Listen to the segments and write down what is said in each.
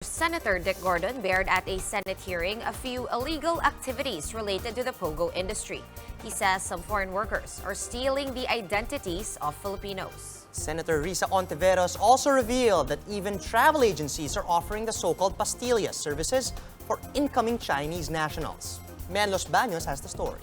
Senator Dick Gordon bared at a Senate hearing a few illegal activities related to the POGO industry. He says some foreign workers are stealing the identities of Filipinos. Senator Risa Ontiveros also revealed that even travel agencies are offering the so-called pastillas services for incoming Chinese nationals. Man Los Baños has the story.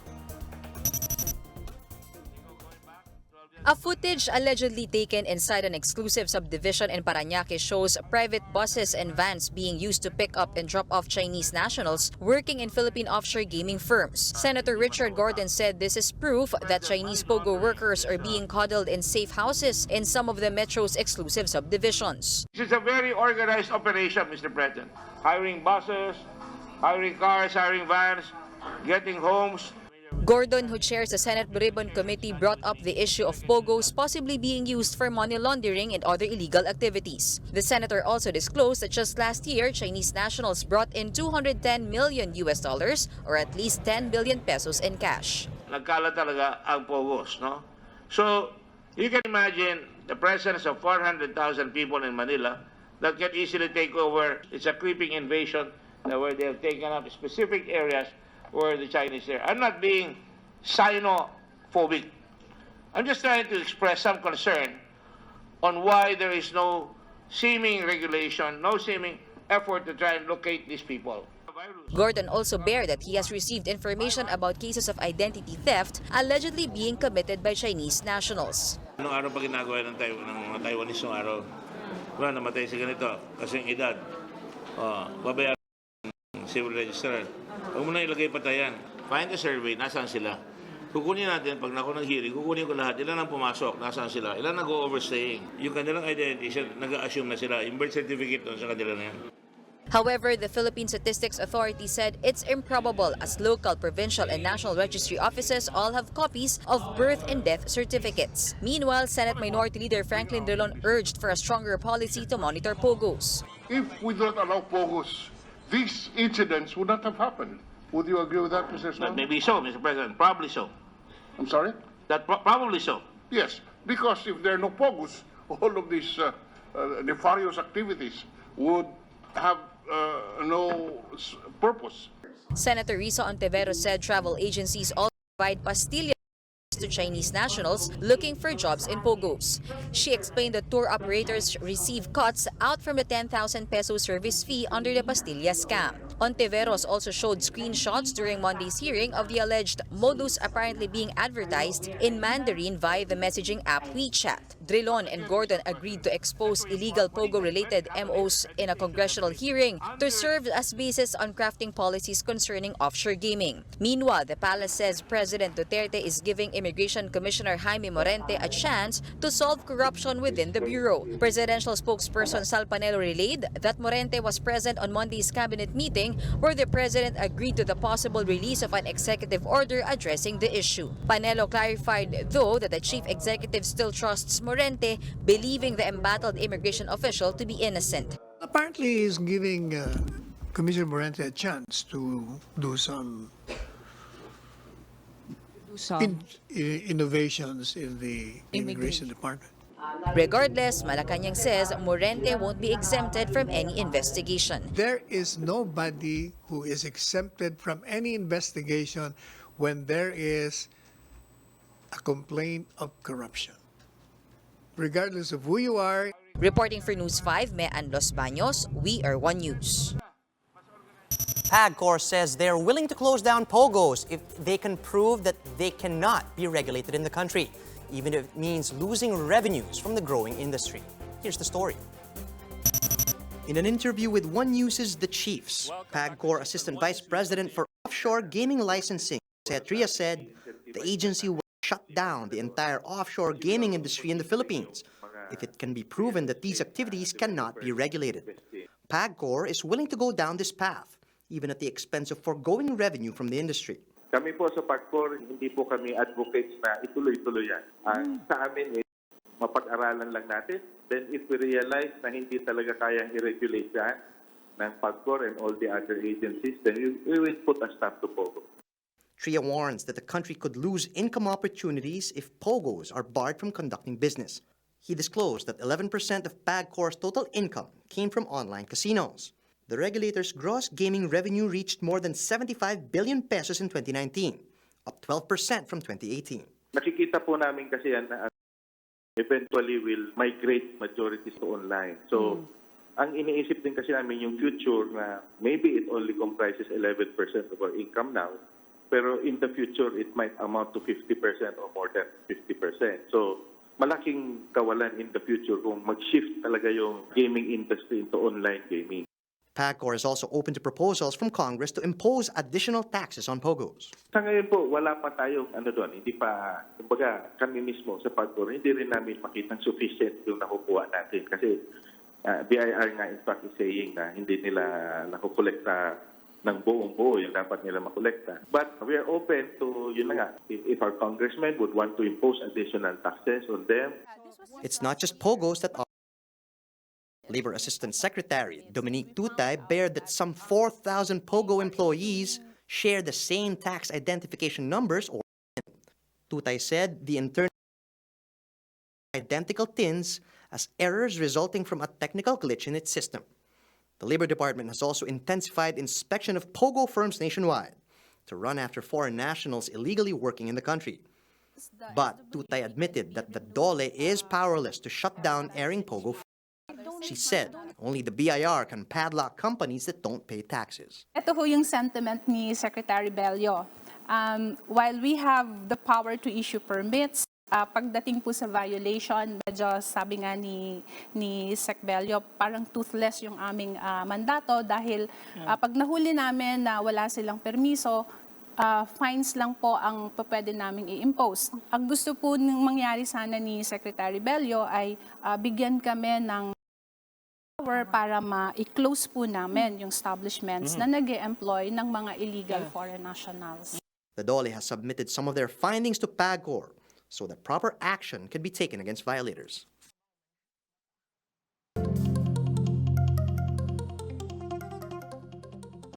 A footage allegedly taken inside an exclusive subdivision in Parañaque shows private buses and vans being used to pick up and drop off Chinese nationals working in Philippine offshore gaming firms. Senator Richard Gordon said this is proof that Chinese POGO workers are being coddled in safe houses in some of the Metro's exclusive subdivisions. This is a very organized operation, Mr. President. Hiring buses, hiring cars, hiring vans, getting homes. Gordon, who chairs the Senate Ribbon Committee, brought up the issue of POGOs possibly being used for money laundering and other illegal activities. The senator also disclosed that just last year, Chinese nationals brought in $210 million or at least 10 billion pesos in cash. Nagkala talaga ang POGOs, no? So, you can imagine the presence of 400,000 people in Manila that can easily take over. It's a creeping invasion where they have taken up specific areas where the Chinese are. I'm not being Sinophobic. I'm just trying to express some concern on why there is no seeming regulation, no seeming effort to try and locate these people. Gordon also bared that he has received information about cases of identity theft allegedly being committed by Chinese nationals. Anong araw pa ginagawa ng mga Taiwanese nung araw? Well, namatay sa ganito kasing edad. Babayaran ng civil registrar. Huwag mo na ilagay patayan. Find the survey, nasaan sila? Kukunin natin, pag nako ng hearing, kukunin ko lahat. Ilan ang pumasok, nasaan sila? Ilan nag-overstaying? Yung kanilang identity, nag-assume na sila. Yung birth certificate doon sa kanila na yan. However, the Philippine Statistics Authority said it's improbable as local, provincial, and national registry offices all have copies of birth and death certificates. Meanwhile, Senate Minority Leader Franklin Drilon urged for a stronger policy to monitor POGOs. If we don't allow POGOs, these incidents would not have happened. Would you agree with that, Mr. Swan? But maybe so, Mr. President. Probably so. I'm sorry? Probably so. Yes, because if there are no POGOs, all of these nefarious activities would have no purpose. Senator Risa Ontiveros said travel agencies also provide pastillas to Chinese nationals looking for jobs in POGOs. She explained that tour operators receive cuts out from the 10,000 peso service fee under the pastilla scam. Ontiveros also showed screenshots during Monday's hearing of the alleged modus apparently being advertised in Mandarin via the messaging app WeChat. Drilon and Gordon agreed to expose illegal POGO-related MOs in a congressional hearing to serve as basis on crafting policies concerning offshore gaming. Meanwhile, the palace says President Duterte is giving Immigration Commissioner Jaime Morente a chance to solve corruption within the bureau. Presidential spokesperson Sal Panelo relayed that Morente was present on Monday's cabinet meeting where the president agreed to the possible release of an executive order addressing the issue. Panelo clarified, though, that the chief executive still trusts Morente, believing the embattled immigration official to be innocent. Apparently, he's giving Commissioner Morente a chance to do some innovations in the immigration department. Regardless, Malacanang says Morente won't be exempted from any investigation. There is nobody who is exempted from any investigation when there is a complaint of corruption, regardless of who you are. Reporting for News 5, Man Los Baños, we are One News. PAGCOR says they're willing to close down POGOs if they can prove that they cannot be regulated in the country, even if it means losing revenues from the growing industry. Here's the story. In an interview with One News's The Chiefs, PAGCOR Assistant Vice President for Offshore Gaming Licensing, Setria, said the agency will shut down the entire offshore gaming industry in the Philippines if it can be proven that these activities cannot be regulated. PAGCOR is willing to go down this path, even at the expense of foregoing revenue from the industry. Kami po sa PAGCOR, hindi po kami advocates na ituloy-tuloy yan. Ang sa amin is mapag-aralan lang natin. Then if we realize na hindi talaga kayang i-regulate yan ng PAGCOR and all the other agencies, then we will put a stop to POGO. Tria warns that the country could lose income opportunities if POGOs are barred from conducting business. He disclosed that 11% of PAGCOR's total income came from online casinos. The regulator's gross gaming revenue reached more than 75 billion pesos in 2019, up 12% from 2018. Nakikita po namin kasi yan na eventually will migrate majorities to online. So, ang iniisip din kasi namin yung future na maybe it only comprises 11% of our income now, pero in the future, it might amount to 50% or more than 50%. So, malaking kawalan in the future kung mag-shift talaga yung gaming industry into online gaming. PAGCOR is also open to proposals from Congress to impose additional taxes on POGOs. Sa ngayon po, wala pa tayong doon. Hindi pa, kumbaga, kami mismo sa PAGCOR, hindi rin namin makitang sufficient yung nakukuha natin. Kasi BIR nga in fact is saying na hindi nila nakukolekta ng buong-buo yung dapat nila makolekta. But we are open to, yun na nga, if our congressmen would want to impose additional taxes on them. It's not just POGOs that are. Labor Assistant Secretary Dominique Tutay bared that some 4,000 POGO employees share the same tax identification numbers. Or Tutay said the internal identical TINs as errors resulting from a technical glitch in its system. The Labor Department has also intensified inspection of POGO firms nationwide to run after foreign nationals illegally working in the country. But Tutay admitted that the DOLE is powerless to shut down erring POGO firms. She said only the BIR can padlock companies that don't pay taxes. Ito ho yung sentiment ni Secretary Bello. While we have the power to issue permits, pagdating po sa violation, medyo sabi nga ni Sec Bello, parang toothless yung aming mandato dahil pag nahuli namin na wala silang permiso, fines lang po ang pwede naming i-impose. Ang gusto po nang mangyari sana ni Secretary Bello ay bigyan kami ng power para ma-close po namin yung establishments na nag-e-employ ng mga illegal foreign nationals. The DOLE has submitted some of their findings to PAGCOR so that proper action can be taken against violators.